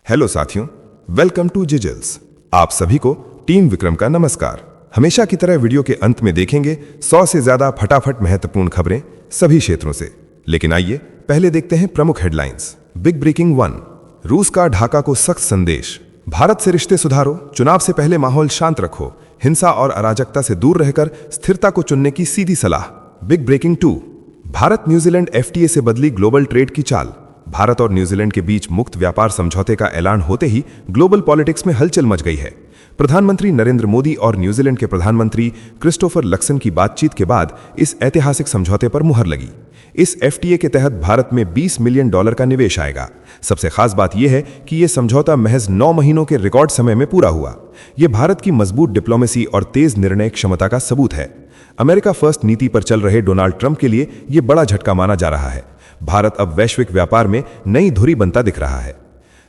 Hello साथियों, welcome to जिजल्स। आप सभी को टीम विक्रम का नमस्कार। हमेशा की तरह वीडियो के अंत में देखेंगे 100 से ज्यादा फटाफट महत्वपूर्ण खबरें सभी क्षेत्रों से। लेकिन आइए पहले देखते हैं प्रमुख हेडलाइंस। बिग ब्रेकिंग 1, रूस का ढाका को सख्त संदेश। भारत से रिश्ते सुधारो, चुनाव से पहले माहौल शांत रखो, हिंसा और अराजकता से दूर रहकर स्थिरता को चुनने की सीधी सलाह। Big breaking 2, Bharat New Zealand FTA से बदली ग्लोबल ट्रेड की चाल। भारत और न्यूजीलैंड के बीच मुक्त व्यापार समझौते का ऐलान होते ही ग्लोबल पॉलिटिक्स में हलचल मच गई है। प्रधानमंत्री नरेंद्र मोदी और न्यूजीलैंड के प्रधानमंत्री क्रिस्टोफर लक्सन की बातचीत के बाद इस ऐतिहासिक समझौते पर मुहर लगी। इस एफटीए के तहत भारत में $20 मिलियन का निवेश आएगा। सबसे खास बात यह है कि यह समझौता महज 9 महीनों के रिकॉर्ड समय में पूरा हुआ। यह भारत की मजबूत डिप्लोमेसी और तेज निर्णय क्षमता का सबूत है। अमेरिका फर्स्ट नीति पर चल रहे डोनाल्ड ट्रंप के लिए यह बड़ा झटका माना जा रहा है। भारत अब वैश्विक व्यापार में नई धुरी बनता दिख रहा है।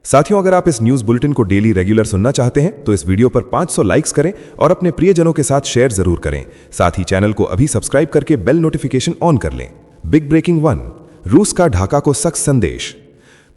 साथियों, अगर आप इस न्यूज बुलेटिन को डेली रेगुलर सुनना चाहते हैं तो इस वीडियो पर 500 लाइक्स करें और अपने प्रियजनों के साथ शेयर जरूर करें। साथ ही चैनल को अभी सब्सक्राइब करके बेल नोटिफिकेशन ऑन कर लें। बिग ब्रेकिंग 1, रूस का ढाका को सख्त संदेश।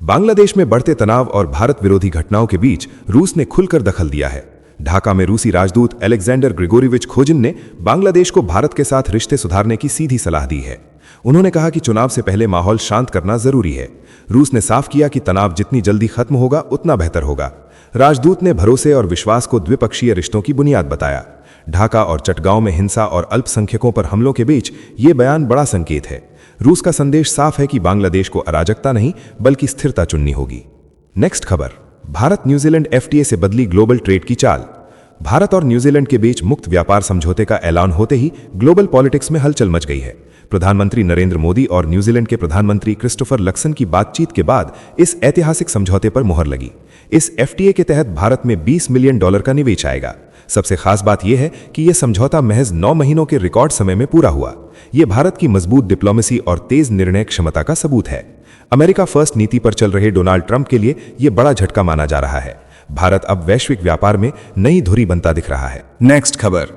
बांग्लादेश में बढ़ते तनाव और भारत विरोधी घटनाओं के बीच रूस ने खुलकर दखल दिया है। ढाका में रूसी राजदूत अलेक्जेंडर ग्रिगोरिविच खोजिन ने बांग्लादेश को भारत के साथ रिश्ते सुधारने की सीधी सलाह दी है। उन्होंने कहा कि चुनाव से पहले माहौल शांत करना जरूरी है। रूस ने साफ किया कि तनाव जितनी जल्दी खत्म होगा उतना बेहतर होगा। राजदूत ने भरोसे और विश्वास को द्विपक्षीय रिश्तों की बुनियाद बताया। ढाका और चटगांव में हिंसा और अल्पसंख्यकों पर हमलों के बीच ये बयान बड़ा संकेत है। रूस का संदेश साफ है कि बांग्लादेश को अराजकता नहीं बल्कि स्थिरता चुननी होगी। नेक्स्ट खबर, भारत न्यूजीलैंड एफटीए से बदली ग्लोबल ट्रेड की चाल। भारत और न्यूजीलैंड के बीच मुक्त व्यापार समझौते का ऐलान होते ही ग्लोबल पॉलिटिक्स में हलचल मच गई है। प्रधानमंत्री नरेंद्र मोदी और न्यूजीलैंड के प्रधानमंत्री क्रिस्टोफर लक्सन की बातचीत के बाद इस ऐतिहासिक समझौते पर मुहर लगी। इस एफटीए के तहत भारत में $20 मिलियन का निवेश आएगा। सबसे खास बात यह है कि यह समझौता महज 9 महीनों के रिकॉर्ड समय में पूरा हुआ। यह भारत की मजबूत डिप्लोमेसी और तेज निर्णय क्षमता का सबूत है। अमेरिका फर्स्ट नीति पर चल रहे डोनाल्ड ट्रंप के लिए यह बड़ा झटका माना जा रहा है। भारत अब वैश्विक व्यापार में नई धुरी बनता दिख रहा है। नेक्स्ट खबर,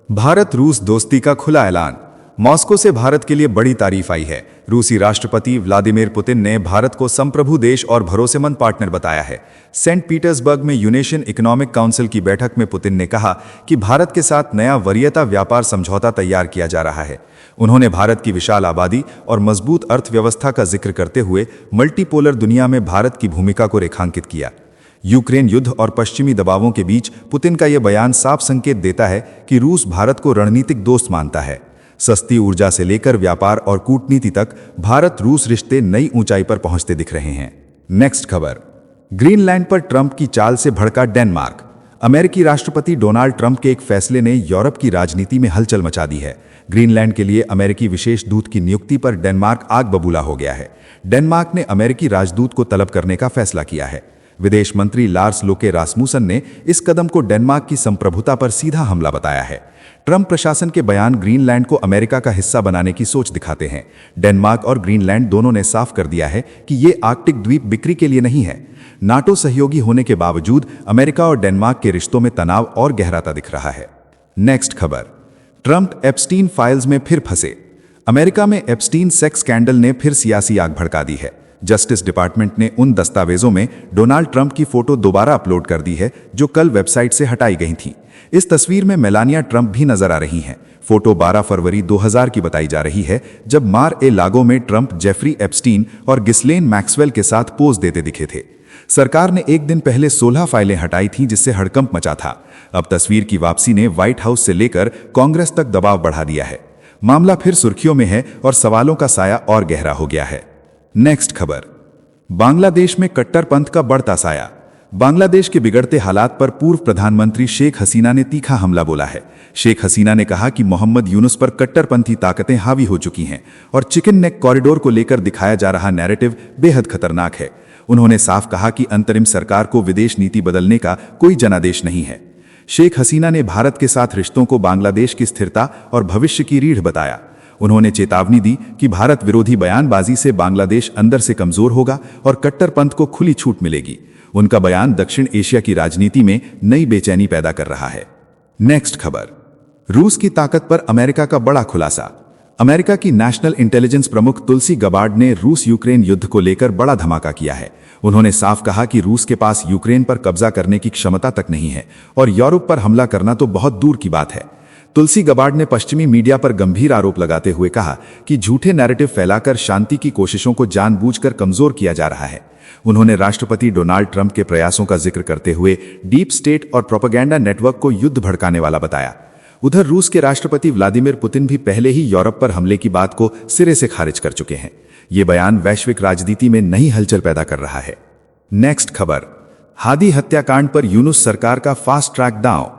भारत रूस दोस्ती का खुला ऐलान। मॉस्को से भारत के लिए बड़ी तारीफ आई है। रूसी राष्ट्रपति व्लादिमीर पुतिन ने भारत को संप्रभु देश और भरोसेमंद पार्टनर बताया है। सेंट पीटर्सबर्ग में यूनेशियन इकोनॉमिक काउंसिल की बैठक में पुतिन ने कहा कि भारत के साथ नया वरीयता व्यापार समझौता तैयार किया जा रहा है। उन्होंने भारत की विशाल आबादी और मजबूत अर्थव्यवस्था का जिक्र करते हुए मल्टीपोलर दुनिया में भारत की भूमिका को रेखांकित किया। यूक्रेन युद्ध और पश्चिमी दबावों के बीच पुतिन का यह बयान साफ संकेत देता है कि रूस भारत को रणनीतिक दोस्त मानता है। सस्ती ऊर्जा से लेकर व्यापार और कूटनीति तक भारत रूस रिश्ते नई ऊंचाई पर पहुंचते दिख रहे हैं। नेक्स्ट खबर, ग्रीनलैंड पर ट्रंप की चाल से भड़का डेनमार्क। अमेरिकी राष्ट्रपति डोनाल्ड ट्रंप के एक फैसले ने यूरोप की राजनीति में हलचल मचा दी है। ग्रीनलैंड के लिए अमेरिकी विशेष दूत की नियुक्ति पर डेनमार्क आग बबूला हो गया है। डेनमार्क ने अमेरिकी राजदूत को तलब करने का फैसला किया है। विदेश मंत्री लार्स लोके रासमुसन ने इस कदम को डेनमार्क की संप्रभुता पर सीधा हमला बताया है। ट्रंप प्रशासन के बयान ग्रीनलैंड को अमेरिका का हिस्सा बनाने की सोच दिखाते हैं। डेनमार्क और ग्रीनलैंड दोनों ने साफ कर दिया है कि ये आर्कटिक द्वीप बिक्री के लिए नहीं है। नाटो सहयोगी होने के बावजूद अमेरिका और डेनमार्क के रिश्तों में तनाव और गहराता दिख रहा है। नेक्स्ट खबर, ट्रंप एप्स्टीन फाइल्स में फिर फंसे। अमेरिका में एप्स्टीन सेक्स स्कैंडल ने फिर सियासी आग भड़का दी है। जस्टिस डिपार्टमेंट ने उन दस्तावेजों में डोनाल्ड ट्रंप की फोटो दोबारा अपलोड कर दी है जो कल वेबसाइट से हटाई गई थी। इस तस्वीर में मेलानिया ट्रंप भी नजर आ रही हैं। फोटो 12 फरवरी 2000 की बताई जा रही है, जब मार ए लागो में ट्रंप जेफरी एप्स्टीन और गिस्लेन मैक्सवेल के साथ पोज देते दिखे थे। सरकार ने एक दिन पहले 16 फाइलें हटाई थीं, जिससे हड़कंप मचा था। अब तस्वीर की वापसी ने व्हाइट हाउस से लेकर कांग्रेस तक दबाव बढ़ा दिया है। मामला फिर सुर्खियों में है और सवालों का साया और गहरा हो गया है। नेक्स्ट खबर, बांग्लादेश में कट्टरपंथ का बढ़ता साया। बांग्लादेश के बिगड़ते हालात पर पूर्व प्रधानमंत्री शेख हसीना ने तीखा हमला बोला है। शेख हसीना ने कहा कि मोहम्मद यूनुस पर कट्टरपंथी ताकतें हावी हो चुकी हैं और चिकन नेक कॉरिडोर को लेकर दिखाया जा रहा नैरेटिव बेहद खतरनाक है। उन्होंने साफ कहा कि अंतरिम सरकार को विदेश नीति बदलने का कोई जनादेश नहीं है। शेख हसीना ने भारत के साथ रिश्तों को बांग्लादेश की स्थिरता और भविष्य की रीढ़ बताया। उन्होंने चेतावनी दी कि भारत विरोधी बयानबाजी से बांग्लादेश अंदर से कमजोर होगा और कट्टरपंथ को खुली छूट मिलेगी। उनका बयान दक्षिण एशिया की राजनीति में नई बेचैनी पैदा कर रहा है। नेक्स्ट खबर, रूस की ताकत पर अमेरिका का बड़ा खुलासा। अमेरिका की नेशनल इंटेलिजेंस प्रमुख तुलसी गबार्ड ने रूस यूक्रेन युद्ध को लेकर बड़ा धमाका किया है। उन्होंने साफ कहा कि रूस के पास यूक्रेन पर कब्जा करने की क्षमता तक नहीं है और यूरोप पर हमला करना तो बहुत दूर की बात है। तुलसी गबार्ड ने पश्चिमी मीडिया पर गंभीर आरोप लगाते हुए कहा कि झूठे नैरेटिव फैलाकर शांति की कोशिशों को जानबूझकर कमजोर किया जा रहा है। उन्होंने राष्ट्रपति डोनाल्ड ट्रंप के प्रयासों का जिक्र करते हुए डीप स्टेट और प्रोपेगेंडा नेटवर्क को युद्ध भड़काने वाला बताया। उधर रूस के राष्ट्रपति व्लादिमीर पुतिन भी पहले ही यूरोप पर हमले की बात को सिरे से खारिज कर चुके हैं। ये बयान वैश्विक राजनीति में नई हलचल पैदा कर रहा है। नेक्स्ट खबर, हादी हत्याकांड पर यूनुस सरकार का फास्ट ट्रैक दांव।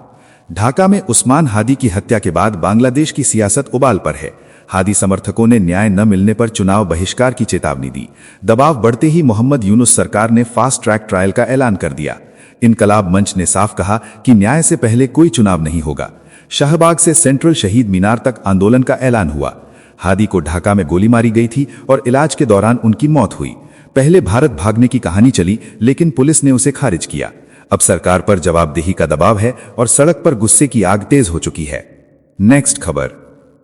ढाका में उस्मान हादी की हत्या के बाद बांग्लादेश की सियासत उबाल पर है। हादी समर्थकों ने न्याय न मिलने पर चुनाव बहिष्कार की चेतावनी दी। दबाव बढ़ते ही मोहम्मद यूनुस सरकार ने फास्ट ट्रैक ट्रायल का ऐलान कर दिया। इनकलाब मंच ने साफ कहा कि न्याय से पहले कोई चुनाव नहीं होगा। शाहबाग से सेंट्रल शहीद मीनार तक आंदोलन का ऐलान हुआ। हादी को ढाका में गोली मारी गई थी और इलाज के दौरान उनकी मौत हुई। पहले भारत भागने की कहानी चली, लेकिन पुलिस ने उसे खारिज किया। अब सरकार पर जवाबदेही का दबाव है और सड़क पर गुस्से की आग तेज हो चुकी है। नेक्स्ट खबर,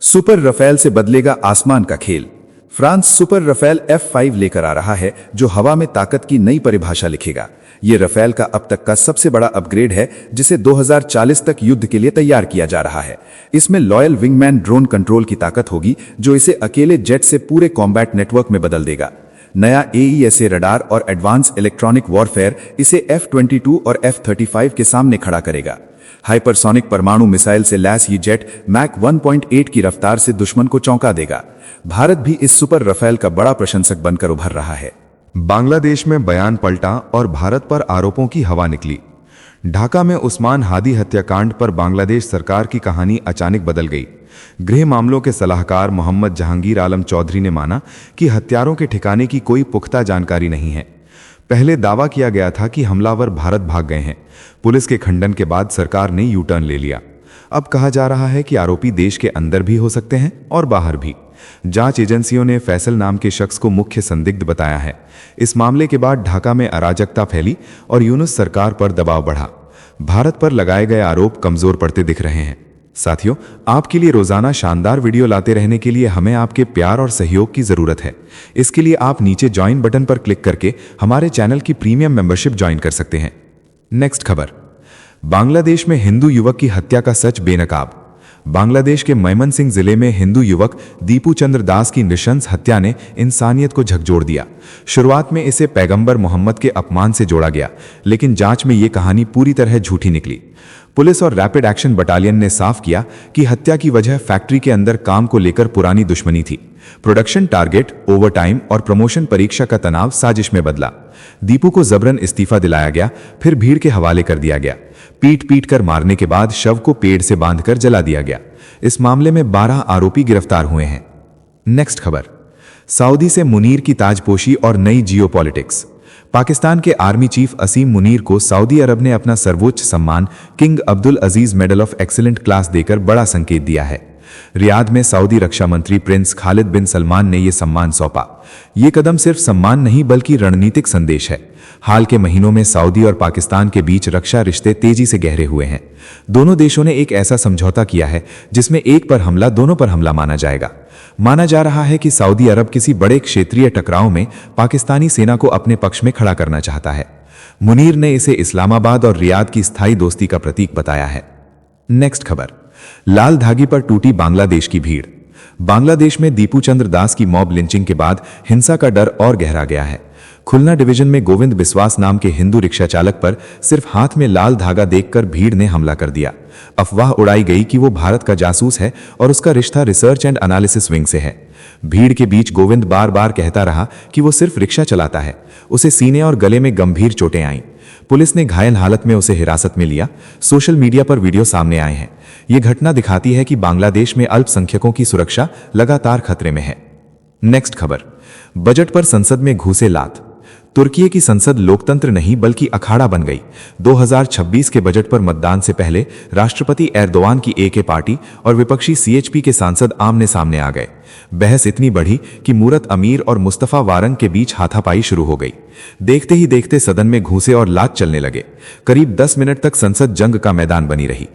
सुपर रफेल से बदलेगा आसमान का खेल। फ्रांस सुपर रफेल F5 लेकर आ रहा है, जो हवा में ताकत की नई परिभाषा लिखेगा। ये रफेल का अब तक का सबसे बड़ा अपग्रेड है, जिसे 2040 तक युद्ध के लिए तैयार किया जा रहा है। इसमें लॉयल विंगमैन ड्रोन कंट्रोल की ताकत होगी, जो इसे अकेले जेट से पूरे कॉम्बैट नेटवर्क में बदल देगा। नया AESA रडार और एडवांस इलेक्ट्रॉनिक वॉरफेयर इसे F-22 और F-35 के सामने खड़ा करेगा। हाइपरसोनिक परमाणु मिसाइल से लैस ये जेट मैक 1.8 की रफ्तार से दुश्मन को चौंका देगा। भारत भी इस सुपर रफेल का बड़ा प्रशंसक बनकर उभर रहा है। बांग्लादेश में बयान पलटा और भारत पर आरोपों की हवा निकली। ढाका में उस्मान हादी हत्याकांड पर बांग्लादेश सरकार की कहानी अचानक बदल गई। गृह मामलों के सलाहकार मोहम्मद जहांगीर आलम चौधरी ने माना कि हत्यारों के ठिकाने की कोई पुख्ता जानकारी नहीं है। पहले दावा किया गया था कि हमलावर भारत भाग गए हैं। पुलिस के खंडन के बाद सरकार ने यू टर्न ले लिया। अब कहा जा रहा है कि आरोपी देश के अंदर भी हो सकते हैं और बाहर भी। जांच एजेंसियों ने फैसल नाम के शख्स को मुख्य संदिग्ध बताया है। इस मामले के बाद ढाका में अराजकता फैली और यूनुस सरकार पर दबाव बढ़ा। भारत पर लगाए गए आरोप कमजोर पड़ते दिख रहे हैं। साथियों, आपके लिए रोजाना शानदार वीडियो लाते रहने के लिए हमें आपके प्यार और सहयोग की जरूरत है। इसके लिए आप नीचे ज्वाइन बटन पर क्लिक करके हमारे चैनल की प्रीमियम मेंबरशिप ज्वाइन कर सकते हैं। नेक्स्ट खबर, बांग्लादेश में हिंदू युवक की हत्या का सच बेनकाब। बांग्लादेश के मैमनसिंह जिले में हिंदू युवक दीपू चंद्र दास की नृशंस हत्या ने इंसानियत को झकझोर दिया। शुरुआत में इसे पैगंबर मोहम्मद के अपमान से जोड़ा गया, लेकिन जांच में यह कहानी पूरी तरह झूठी निकली। पुलिस और रैपिड एक्शन बटालियन ने साफ किया कि हत्या की वजह फैक्ट्री के अंदर काम को लेकर पुरानी दुश्मनी थी। प्रोडक्शन टारगेट, ओवरटाइम और प्रमोशन परीक्षा का तनाव साजिश में बदला। दीपू को जबरन इस्तीफा दिलाया गया, फिर भीड़ के हवाले कर दिया गया। पीट पीट कर मारने के बाद शव को पेड़ से बांधकर जला दिया गया। इस मामले में 12 आरोपी गिरफ्तार हुए हैं। नेक्स्ट खबर, सऊदी से मुनीर की ताजपोशी और नई जियोपॉलिटिक्स। पाकिस्तान के आर्मी चीफ असीम मुनीर को सऊदी अरब ने अपना सर्वोच्च सम्मान king Abdul Aziz medal of excellent class देकर बड़ा संकेत दिया है। रियाद में सऊदी रक्षा मंत्री प्रिंस खालिद बिन सलमान ने यह सम्मान सौंपा। ये कदम सिर्फ सम्मान नहीं बल्कि रणनीतिक संदेश है। हाल के महीनों में सऊदी और पाकिस्तान के बीच रक्षा रिश्ते तेजी से गहरे हुए हैं। दोनों देशों ने एक ऐसा समझौता किया है जिसमें एक पर हमला दोनों पर हमला माना जाएगा। माना जा रहा है कि सऊदी अरब किसी बड़े क्षेत्रीय टकराव में पाकिस्तानी सेना को अपने पक्ष में खड़ा करना चाहता है। मुनीर ने इसे इस्लामाबाद और रियाद की स्थायी दोस्ती का प्रतीक बताया है। नेक्स्ट खबर, लाल धागी पर टूटी बांग्लादेश की भीड़। बांग्लादेश में दीपू चंद्र दास की मॉब लिंचिंग के बाद हिंसा का डर और गहरा गया है। खुलना डिवीजन में गोविंद बिस्वास नाम के हिंदू रिक्शा चालक पर सिर्फ हाथ में लाल धागा देखकर भीड़ ने हमला कर दिया। अफवाह उड़ाई गई कि वो भारत का जासूस है और उसका रिश्ता रिसर्च एंड एनालिसिस विंग से है। भीड़ के बीच गोविंद बार बार कहता रहा कि वो सिर्फ रिक्शा चलाता है। उसे सीने और गले में गंभीर चोटें आईं। पुलिस ने घायल हालत में उसे हिरासत में लिया। सोशल मीडिया पर वीडियो सामने आए हैं। ये घटना दिखाती है कि बांग्लादेश में अल्पसंख्यकों की सुरक्षा लगातार खतरे में है। नेक्स्ट खबर, बजट पर संसद में घूसे लात। तुर्की की संसद लोकतंत्र नहीं बल्कि अखाड़ा बन गई। 2026 के बजट पर मतदान से पहले राष्ट्रपति एर्दोआन की AK पार्टी और विपक्षी CHP के सांसद आमने सामने आ गए। बहस इतनी बढ़ी कि मूरत अमीर और मुस्तफा वारंग के बीच हाथापाई शुरू हो गई। देखते ही देखते सदन में घूसे और लात चलने लगे। करीब 10 मिनट तक संसद जंग का मैदान बनी रही।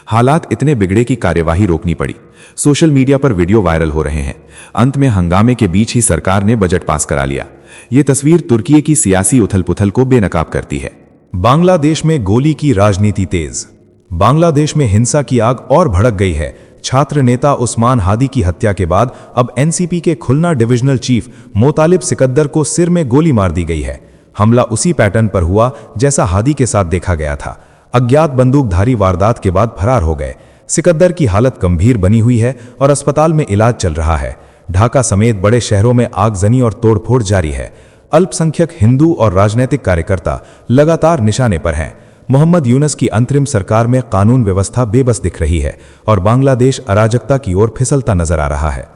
हालात इतने बिगड़े कि कार्यवाही रोकनी पड़ी। सोशल मीडिया पर वीडियो वायरल हो रहे हैं। अंत में हंगामे के बीच ही सरकार ने बजट पास करा लिया। ये तस्वीर तुर्की की सियासी उथल-पुथल को बेनकाब करती है। बांग्लादेश में गोली की राजनीति तेज। बांग्लादेश में हिंसा की आग और भड़क गई है। छात्र नेता उस्मान हादी की हत्या के बाद अब एनसीपी के खुलना डिविजनल चीफ मोतालिब सिकद्दर को सिर में गोली मार दी गई है। हमला उसी पैटर्न पर हुआ जैसा हादी के साथ देखा गया था। अज्ञात बंदूकधारी वारदात के बाद फरार हो गए। सिकद्दर की हालत गंभीर बनी हुई है और अस्पताल में इलाज चल रहा है। ढाका समेत बड़े शहरों में आगजनी और तोड़फोड़ जारी है। अल्पसंख्यक हिंदू और राजनीतिक कार्यकर्ता लगातार निशाने पर हैं। मोहम्मद यूनुस की अंतरिम सरकार में कानून व्यवस्था बेबस दिख रही है और बांग्लादेश अराजकता की ओर फिसलता नजर आ रहा है।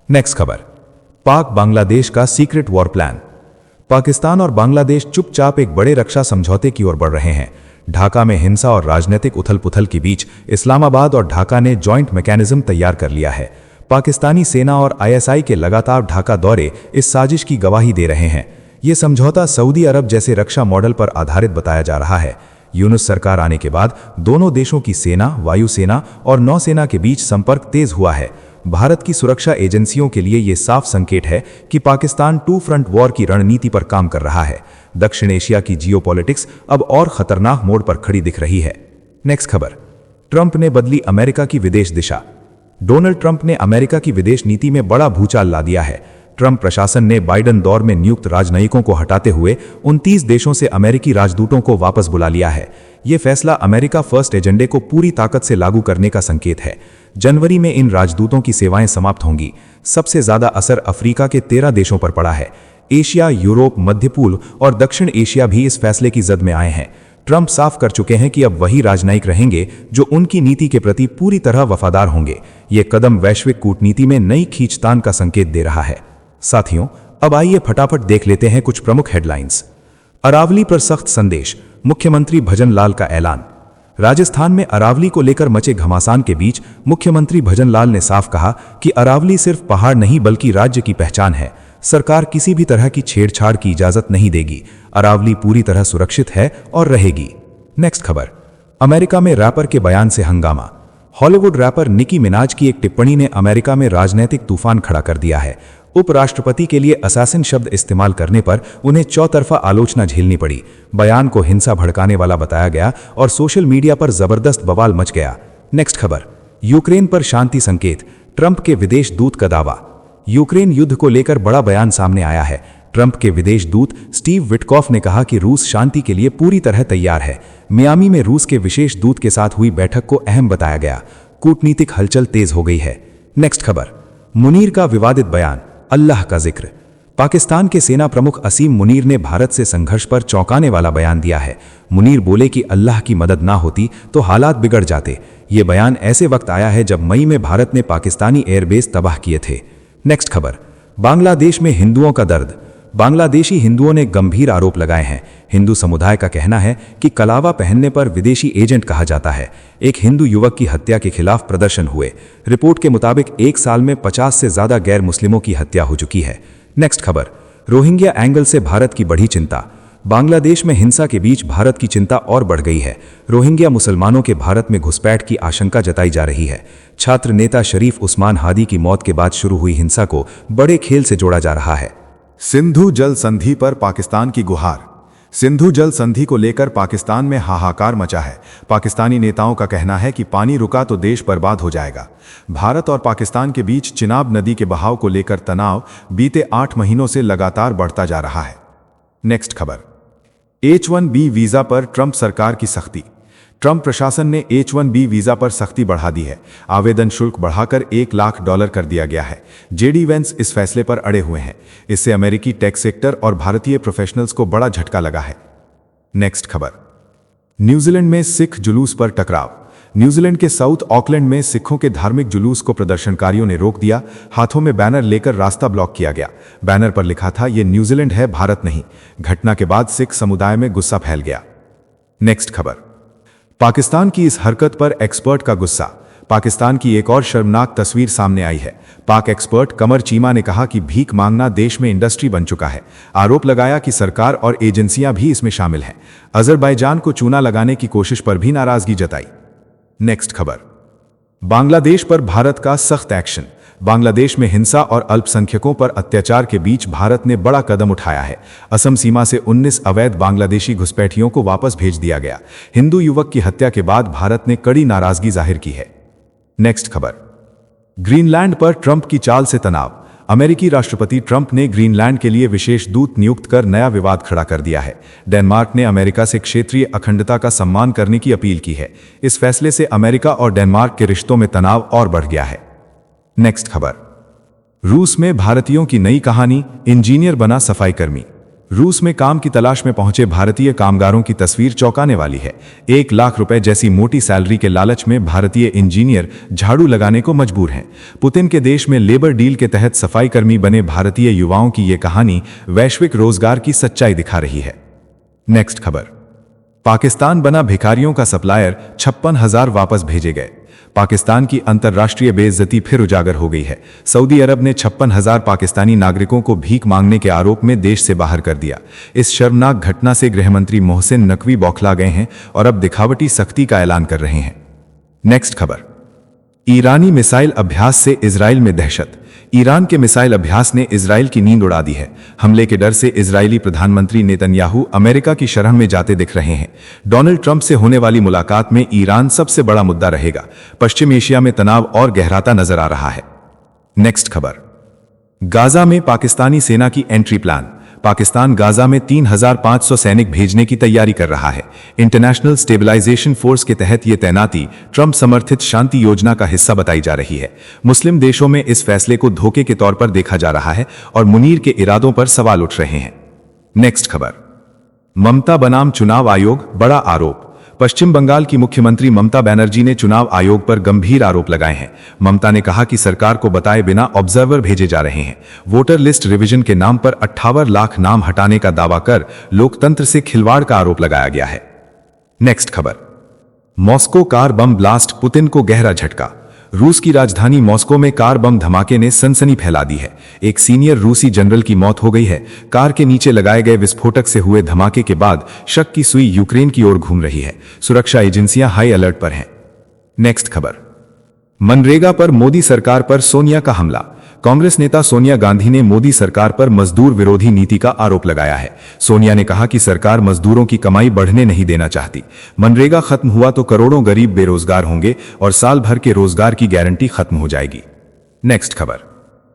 नेक्स्ट खबर, पाक बांग्लादेश का सीक्रेट वॉर प्लान। पाकिस्तान और बांग्लादेश चुपचाप एक बड़े रक्षा समझौते की ओर बढ़ रहे हैं। ढाका में हिंसा और राजनीतिक उथल-पुथल के बीच इस्लामाबाद और ढाका ने जॉइंट मैकेनिज्म तैयार कर लिया है। पाकिस्तानी सेना और आईएसआई के लगातार ढाका दौरे इस साजिश की गवाही दे रहे हैं। ये समझौता सऊदी अरब जैसे रक्षा मॉडल पर आधारित बताया जा रहा है। यूनुस सरकार आने के बाद दोनों देशों की सेना, वायुसेना और नौसेना के बीच संपर्क तेज हुआ है। भारत की सुरक्षा एजेंसियों के लिए यह साफ संकेत है कि पाकिस्तान टू फ्रंट वॉर की रणनीति पर काम कर रहा है। दक्षिण एशिया की जियोपॉलिटिक्स अब और खतरनाक मोड़ पर खड़ी दिख रही है। नेक्स्ट खबर, ट्रंप ने बदली अमेरिका की विदेश दिशा। डोनाल्ड ट्रंप ने अमेरिका की विदेश नीति में बड़ा भूचाल ला दिया है। ट्रंप प्रशासन ने बाइडेन दौर में नियुक्त राजनयिकों को हटाते हुए 29 देशों से अमेरिकी राजदूतों को वापस बुला लिया है। यह फैसला अमेरिका फर्स्ट एजेंडे को पूरी ताकत से लागू करने का संकेत है। जनवरी में इन राजदूतों की सेवाएं समाप्त होंगी। सबसे ज्यादा असर अफ्रीका के 13 देशों पर पड़ा है। एशिया, यूरोप, मध्य पूर्व और दक्षिण एशिया भी इस फैसले की जद में आए हैं। ट्रंप साफ कर चुके हैं कि अब वही राजनयिक रहेंगे जो उनकी नीति के प्रति पूरी तरह वफादार होंगे। ये कदम वैश्विक कूटनीति में नई खींचतान का संकेत दे रहा है। साथियों, अब आइए फटाफट देख लेते हैं कुछ प्रमुख हेडलाइंस। अरावली पर सख्त संदेश, मुख्यमंत्री भजन लाल का ऐलान। राजस्थान में अरावली को लेकर मचे घमासान के बीच मुख्यमंत्री भजन लाल ने साफ कहा कि अरावली सिर्फ पहाड़ नहीं बल्कि राज्य की पहचान है। सरकार किसी भी तरह की छेड़छाड़ की इजाजत नहीं देगी। अरावली पूरी तरह सुरक्षित है और रहेगी। नेक्स्ट खबर, अमेरिका में रैपर के बयान से हंगामा। हॉलीवुड रैपर निकी मिनाज की एक टिप्पणी ने अमेरिका में राजनीतिक तूफान खड़ा कर दिया है। उपराष्ट्रपति के लिए असैसिन शब्द इस्तेमाल करने पर उन्हें चौतरफा आलोचना झेलनी पड़ी। बयान को हिंसा भड़काने वाला बताया गया और सोशल मीडिया पर जबरदस्त बवाल मच गया। नेक्स्ट खबर, यूक्रेन पर शांति संकेत, ट्रंप के विदेश दूत का दावा। यूक्रेन युद्ध को लेकर बड़ा बयान सामने आया है। ट्रंप के विदेश दूत स्टीव विटकॉफ ने कहा कि रूस शांति के लिए पूरी तरह तैयार है। मियामी में रूस के विशेष दूत के साथ हुई बैठक को अहम बताया गया। कूटनीतिक हलचल तेज हो गई है। नेक्स्ट खबर, मुनीर का विवादित बयान, अल्लाह का जिक्र। पाकिस्तान के सेना प्रमुख असीम मुनीर ने भारत से संघर्ष पर चौंकाने वाला बयान दिया है। मुनीर बोले कि अल्लाह की मदद ना होती तो हालात बिगड़ जाते। ये बयान ऐसे वक्त आया है जब मई में भारत ने पाकिस्तानी एयरबेस तबाह किए थे। नेक्स्ट खबर, बांग्लादेश में हिंदुओं का दर्द। बांग्लादेशी हिंदुओं ने गंभीर आरोप लगाए हैं। हिंदू समुदाय का कहना है कि कलावा पहनने पर विदेशी एजेंट कहा जाता है। एक हिंदू युवक की हत्या के खिलाफ प्रदर्शन हुए। रिपोर्ट के मुताबिक 1 साल में 50 से ज्यादा गैर मुस्लिमों की हत्या हो चुकी है। नेक्स्ट खबर, रोहिंग्या एंगल से भारत की बढ़ी चिंता। बांग्लादेश में हिंसा के बीच भारत की चिंता और बढ़ गई है। रोहिंग्या मुसलमानों के भारत में घुसपैठ की आशंका जताई जा रही है। छात्र नेता शरीफ उस्मान हादी की मौत के बाद शुरू हुई हिंसा को बड़े खेल से जोड़ा जा रहा है। सिंधु जल संधि पर पाकिस्तान की गुहार। सिंधु जल संधि को लेकर पाकिस्तान में हाहाकार मचा है। पाकिस्तानी नेताओं का कहना है कि पानी रुका तो देश बर्बाद हो जाएगा। भारत और पाकिस्तान के बीच चिनाब नदी के बहाव को लेकर तनाव बीते 8 महीनों से लगातार बढ़ता जा रहा है। नेक्स्ट खबर, H1B वीजा पर ट्रंप सरकार की सख्ती। ट्रंप प्रशासन ने H1B वीजा पर सख्ती बढ़ा दी है। आवेदन शुल्क बढ़ाकर $1 लाख कर दिया गया है। जेडी वेंस इस फैसले पर अड़े हुए हैं। इससे अमेरिकी टेक सेक्टर और भारतीय प्रोफेशनल्स को बड़ा झटका लगा है। नेक्स्ट खबर, न्यूजीलैंड में सिख जुलूस पर टकराव। न्यूजीलैंड के साउथ ऑकलैंड में सिखों के धार्मिक जुलूस को प्रदर्शनकारियों ने रोक दिया। हाथों में बैनर लेकर रास्ता ब्लॉक किया गया। बैनर पर लिखा था, ये न्यूजीलैंड है, भारत नहीं। घटना के बाद सिख समुदाय में गुस्सा फैल गया। नेक्स्ट खबर, पाकिस्तान की इस हरकत पर एक्सपर्ट का गुस्सा। पाकिस्तान की एक और शर्मनाक तस्वीर सामने आई है। पाक एक्सपर्ट कमर चीमा ने कहा कि भीख मांगना देश में इंडस्ट्री बन चुका है। आरोप लगाया कि सरकार और एजेंसियां भी इसमें शामिल हैं। अजरबैजान को चूना लगाने की कोशिश पर भी नाराजगी जताई। नेक्स्ट खबर, बांग्लादेश पर भारत का सख्त एक्शन। बांग्लादेश में हिंसा और अल्पसंख्यकों पर अत्याचार के बीच भारत ने बड़ा कदम उठाया है। असम सीमा से 19 अवैध बांग्लादेशी घुसपैठियों को वापस भेज दिया गया। हिंदू युवक की हत्या के बाद भारत ने कड़ी नाराजगी जाहिर की है। नेक्स्ट खबर, ग्रीनलैंड पर ट्रंप की चाल से तनाव। अमेरिकी राष्ट्रपति ट्रंप ने ग्रीनलैंड के लिए विशेष दूत नियुक्त कर नया विवाद खड़ा कर दिया है। डेनमार्क ने अमेरिका से क्षेत्रीय अखंडता का सम्मान करने की अपील की है। इस फैसले से अमेरिका और डेनमार्क के रिश्तों में तनाव और बढ़ गया है। नेक्स्ट खबर, रूस में भारतीयों की नई कहानी, इंजीनियर बना सफाईकर्मी। रूस में काम की तलाश में पहुंचे भारतीय कामगारों की तस्वीर चौंकाने वाली है। 1 लाख रुपए जैसी मोटी सैलरी के लालच में भारतीय इंजीनियर झाड़ू लगाने को मजबूर हैं। पुतिन के देश में लेबर डील के तहत सफाईकर्मी बने भारतीय युवाओं की ये कहानी वैश्विक रोजगार की सच्चाई दिखा रही है। नेक्स्ट खबर, पाकिस्तान बना भिखारियों का सप्लायर, 56,000 वापस भेजे गए। पाकिस्तान की अंतर्राष्ट्रीय बेइज्जती फिर उजागर हो गई है। सऊदी अरब ने 56,000 पाकिस्तानी नागरिकों को भीख मांगने के आरोप में देश से बाहर कर दिया। इस शर्मनाक घटना से गृहमंत्री मोहसिन नकवी बौखला गए हैं और अब दिखावटी सख्ती का ऐलान कर रहे हैं। नेक्स्ट खबर, ईरानी मिसाइल अभ्यास से इजराइल में दहशत। ईरान के मिसाइल अभ्यास ने इजराइल की नींद उड़ा दी है। हमले के डर से इजरायली प्रधानमंत्री नेतन्याहू अमेरिका की शरण में जाते दिख रहे हैं। डोनाल्ड ट्रंप से होने वाली मुलाकात में ईरान सबसे बड़ा मुद्दा रहेगा। पश्चिम एशिया में तनाव और गहराता नजर आ रहा है। नेक्स्ट खबर, गाजा में पाकिस्तानी सेना की एंट्री प्लान। पाकिस्तान गाजा में 3,500 सैनिक भेजने की तैयारी कर रहा है। इंटरनेशनल स्टेबलाइजेशन फोर्स के तहत यह तैनाती ट्रंप समर्थित शांति योजना का हिस्सा बताई जा रही है। मुस्लिम देशों में इस फैसले को धोखे के तौर पर देखा जा रहा है और मुनीर के इरादों पर सवाल उठ रहे हैं। नेक्स्ट खबर, ममता बनाम चुनाव आयोग, बड़ा आरोप। पश्चिम बंगाल की मुख्यमंत्री ममता बनर्जी ने चुनाव आयोग पर गंभीर आरोप लगाए हैं। ममता ने कहा कि सरकार को बताए बिना ऑब्जर्वर भेजे जा रहे हैं। वोटर लिस्ट रिवीजन के नाम पर 58 लाख नाम हटाने का दावा कर लोकतंत्र से खिलवाड़ का आरोप लगाया गया है। नेक्स्ट खबर, Moscow car bomb blast, Putin को गहरा झटका। रूस की राजधानी मॉस्को में कार बम धमाके ने सनसनी फैला दी है। एक सीनियर रूसी जनरल की मौत हो गई है। कार के नीचे लगाए गए विस्फोटक से हुए धमाके के बाद शक की सुई यूक्रेन की ओर घूम रही है। सुरक्षा एजेंसियां हाई अलर्ट पर हैं। नेक्स्ट खबर, मनरेगा पर मोदी सरकार पर सोनिया का हमला। कांग्रेस नेता सोनिया गांधी ने मोदी सरकार पर मजदूर विरोधी नीति का आरोप लगाया है। सोनिया ने कहा कि सरकार मजदूरों की कमाई बढ़ने नहीं देना चाहती। मनरेगा खत्म हुआ तो करोड़ों गरीब बेरोजगार होंगे और साल भर के रोजगार की गारंटी खत्म हो जाएगी। नेक्स्ट खबर,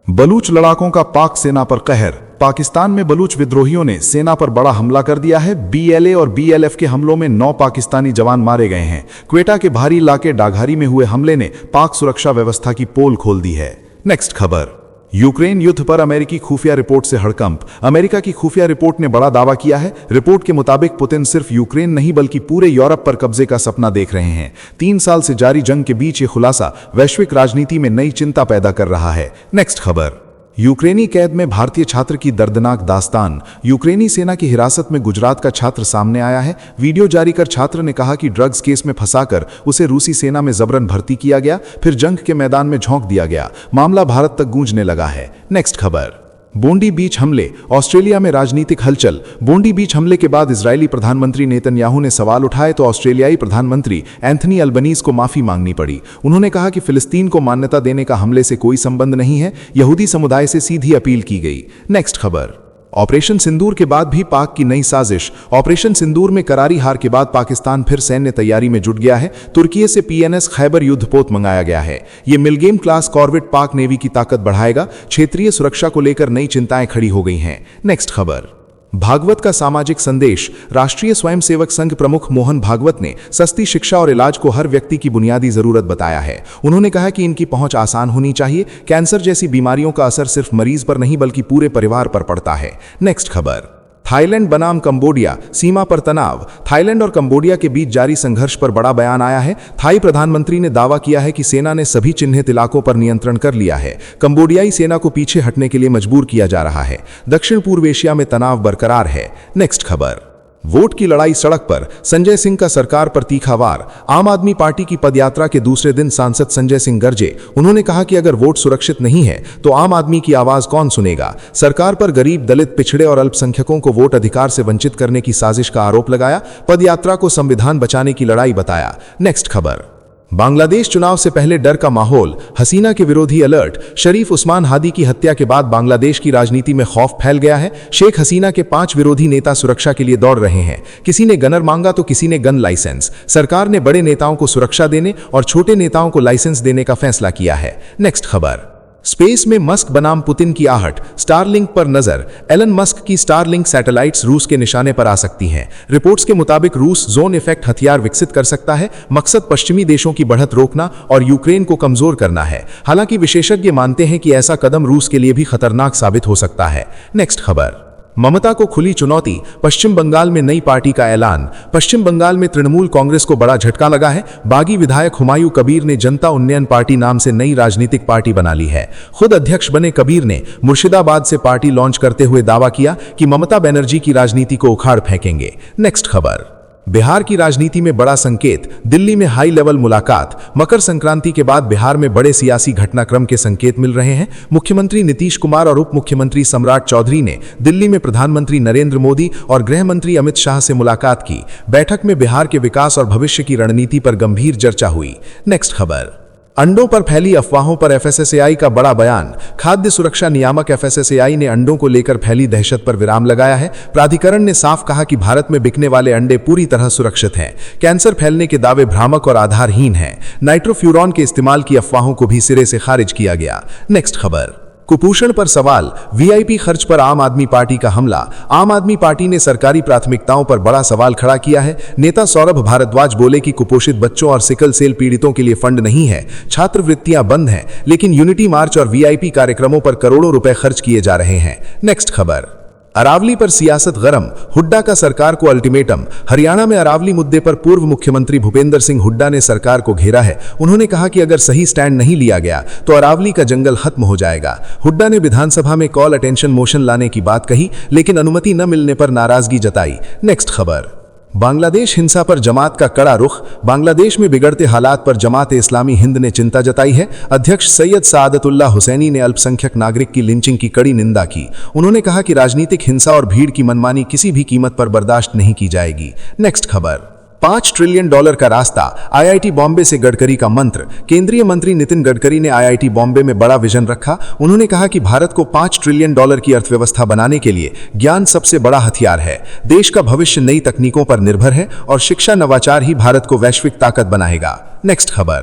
बलूच लड़ाकों का पाक सेना पर कहर। पाकिस्तान में बलूच विद्रोहियों ने सेना पर बड़ा हमला कर दिया है। बीएलए और बीएलएफ के हमलों में 9 पाकिस्तानी जवान मारे गए हैं। क्वेटा के भारी इलाके डाघारी में हुए हमले ने पाक सुरक्षा व्यवस्था की पोल खोल दी है। नेक्स्ट खबर, यूक्रेन युद्ध पर अमेरिकी खुफिया रिपोर्ट से हड़कंप। अमेरिका की खुफिया रिपोर्ट ने बड़ा दावा किया है। रिपोर्ट के मुताबिक पुतिन सिर्फ यूक्रेन नहीं बल्कि पूरे यूरोप पर कब्जे का सपना देख रहे हैं। 3 साल से जारी जंग के बीच ये खुलासा वैश्विक राजनीति में नई चिंता पैदा कर रहा है। नेक्स्ट खबर, यूक्रेनी कैद में भारतीय छात्र की दर्दनाक दास्तान। यूक्रेनी सेना की हिरासत में गुजरात का छात्र सामने आया है। वीडियो जारी कर छात्र ने कहा कि ड्रग्स केस में फंसाकर उसे रूसी सेना में जबरन भर्ती किया गया, फिर जंग के मैदान में झोंक दिया गया। मामला भारत तक गूंजने लगा है। नेक्स्ट खबर, बोंडी बीच हमले, ऑस्ट्रेलिया में राजनीतिक हलचल। बोंडी बीच हमले के बाद इजरायली प्रधानमंत्री नेतन्याहू ने सवाल उठाए तो ऑस्ट्रेलियाई प्रधानमंत्री एंथनी अल्बनीज को माफी मांगनी पड़ी। उन्होंने कहा कि फिलिस्तीन को मान्यता देने का हमले से कोई संबंध नहीं है। यहूदी समुदाय से सीधी अपील की गई। नेक्स्ट खबर, ऑपरेशन सिंदूर के बाद भी पाक की नई साजिश। ऑपरेशन सिंदूर में करारी हार के बाद पाकिस्तान फिर सैन्य तैयारी में जुट गया है। तुर्की से पीएनएस खैबर युद्धपोत मंगाया गया है। ये मिलगेम क्लास कॉर्वेट पाक नेवी की ताकत बढ़ाएगा। क्षेत्रीय सुरक्षा को लेकर नई चिंताएं खड़ी हो गई हैं। नेक्स्ट खबर, भागवत का सामाजिक संदेश। राष्ट्रीय स्वयंसेवक संघ प्रमुख मोहन भागवत ने सस्ती शिक्षा और इलाज को हर व्यक्ति की बुनियादी जरूरत बताया है। उन्होंने कहा कि इनकी पहुंच आसान होनी चाहिए। कैंसर जैसी बीमारियों का असर सिर्फ मरीज पर नहीं बल्कि पूरे परिवार पर पड़ता है। नेक्स्ट खबर, थाईलैंड बनाम कंबोडिया, सीमा पर तनाव। थाईलैंड और कंबोडिया के बीच जारी संघर्ष पर बड़ा बयान आया है। थाई प्रधानमंत्री ने दावा किया है कि सेना ने सभी चिन्हित इलाकों पर नियंत्रण कर लिया है। कंबोडियाई सेना को पीछे हटने के लिए मजबूर किया जा रहा है। दक्षिण पूर्व एशिया में तनाव बरकरार है। नेक्स्ट खबर, वोट की लड़ाई सड़क पर, संजय सिंह का सरकार पर तीखा वार। आम आदमी पार्टी की पदयात्रा के दूसरे दिन सांसद संजय सिंह गरजे। उन्होंने कहा कि अगर वोट सुरक्षित नहीं है तो आम आदमी की आवाज कौन सुनेगा। सरकार पर गरीब, दलित, पिछड़े और अल्पसंख्यकों को वोट अधिकार से वंचित करने की साजिश का आरोप लगाया। पदयात्रा को संविधान बचाने की लड़ाई बताया। नेक्स्ट खबर, बांग्लादेश चुनाव से पहले डर का माहौल, हसीना के विरोधी अलर्ट, शरीफ उस्मान हादी की हत्या के बाद बांग्लादेश की राजनीति में खौफ फैल गया है। शेख हसीना के 5 विरोधी नेता सुरक्षा के लिए दौड़ रहे हैं। किसी ने गनर मांगा तो किसी ने गन लाइसेंस। सरकार ने बड़े नेताओं को सुरक्षा देने और छोटे नेताओं को लाइसेंस देने का फैसला किया है। नेक्स्ट खबर, स्पेस में मस्क बनाम पुतिन की आहट, स्टारलिंक पर नजर। एलन मस्क की स्टारलिंक सैटेलाइट्स रूस के निशाने पर आ सकती हैं। रिपोर्ट्स के मुताबिक रूस जोन इफेक्ट हथियार विकसित कर सकता है। मकसद पश्चिमी देशों की बढ़त रोकना और यूक्रेन को कमजोर करना है। हालांकि विशेषज्ञ मानते हैं कि ऐसा कदम रूस के लिए भी खतरनाक साबित हो सकता है। नेक्स्ट खबर, ममता को खुली चुनौती, पश्चिम बंगाल में नई पार्टी का ऐलान। पश्चिम बंगाल में तृणमूल कांग्रेस को बड़ा झटका लगा है। बागी विधायक हुमायूं कबीर ने जनता उन्नयन पार्टी नाम से नई राजनीतिक पार्टी बना ली है। खुद अध्यक्ष बने कबीर ने मुर्शिदाबाद से पार्टी लॉन्च करते हुए दावा किया कि ममता बनर्जी की राजनीति को उखाड़ फेंकेंगे। नेक्स्ट खबर, बिहार की राजनीति में बड़ा संकेत, दिल्ली में हाई लेवल मुलाकात। मकर संक्रांति के बाद बिहार में बड़े सियासी घटनाक्रम के संकेत मिल रहे हैं। मुख्यमंत्री नीतीश कुमार और उप मुख्यमंत्री सम्राट चौधरी ने दिल्ली में प्रधानमंत्री नरेंद्र मोदी और गृह मंत्री अमित शाह से मुलाकात की। बैठक में बिहार के विकास और भविष्य की रणनीति पर गंभीर चर्चा हुई। नेक्स्ट खबर, अंडों पर फैली अफवाहों पर एफएसएसएआई का बड़ा बयान। खाद्य सुरक्षा नियामक एफएसएसएआई ने अंडों को लेकर फैली दहशत पर विराम लगाया है। प्राधिकरण ने साफ कहा कि भारत में बिकने वाले अंडे पूरी तरह सुरक्षित हैं। कैंसर फैलने के दावे भ्रामक और आधारहीन हैं। नाइट्रोफ्यूरॉन के इस्तेमाल की अफवाहों को भी सिरे से खारिज किया गया। नेक्स्ट खबर, कुपोषण पर सवाल, वीआईपी खर्च पर आम आदमी पार्टी का हमला। आम आदमी पार्टी ने सरकारी प्राथमिकताओं पर बड़ा सवाल खड़ा किया है। नेता सौरभ भारद्वाज बोले कि कुपोषित बच्चों और सिकल सेल पीड़ितों के लिए फंड नहीं है। छात्रवृत्तियां बंद हैं, लेकिन यूनिटी मार्च और वीआईपी कार्यक्रमों पर करोड़ों रुपए खर्च किए जा रहे हैं। नेक्स्ट खबर, अरावली पर सियासत गरम, हुड्डा का सरकार को अल्टीमेटम। हरियाणा में अरावली मुद्दे पर पूर्व मुख्यमंत्री भूपेंद्र सिंह हुड्डा ने सरकार को घेरा है। उन्होंने कहा कि अगर सही स्टैंड नहीं लिया गया तो अरावली का जंगल खत्म हो जाएगा। हुड्डा ने विधानसभा में कॉल अटेंशन मोशन लाने की बात कही, लेकिन अनुमति न मिलने पर नाराजगी जताई। नेक्स्ट खबर, बांग्लादेश हिंसा पर जमात का कड़ा रुख। बांग्लादेश में बिगड़ते हालात पर जमात इस्लामी हिंद ने चिंता जताई है। अध्यक्ष सैयद सादतुल्ला हुसैनी ने अल्पसंख्यक नागरिक की लिंचिंग की कड़ी निंदा की। उन्होंने कहा कि राजनीतिक हिंसा और भीड़ की मनमानी किसी भी कीमत पर बर्दाश्त नहीं की जाएगी। नेक्स्ट खबर, $5 ट्रिलियन का रास्ता, आईआईटी बॉम्बे से गडकरी का मंत्र। केंद्रीय मंत्री नितिन गडकरी ने आईआईटी बॉम्बे में बड़ा विजन रखा। उन्होंने कहा कि भारत को $5 ट्रिलियन की अर्थव्यवस्था बनाने के लिए ज्ञान सबसे बड़ा हथियार है। देश का भविष्य नई तकनीकों पर निर्भर है और शिक्षा नवाचार ही भारत को वैश्विक ताकत बनाएगा। नेक्स्ट खबर,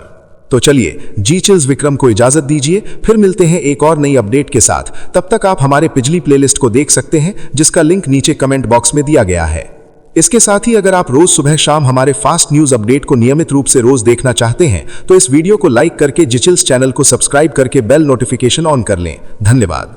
तो चलिए जी चिल्स विक्रम को इजाजत दीजिए, फिर मिलते हैं एक और नई अपडेट के साथ। तब तक आप हमारे पिछली प्लेलिस्ट को देख सकते हैं, जिसका लिंक नीचे कमेंट बॉक्स में दिया गया है। इसके साथ ही अगर आप रोज सुबह शाम हमारे फास्ट न्यूज अपडेट को नियमित रूप से रोज देखना चाहते हैं तो इस वीडियो को लाइक करके जी चिल्स चैनल को सब्सक्राइब करके बेल नोटिफिकेशन ऑन कर लें। धन्यवाद।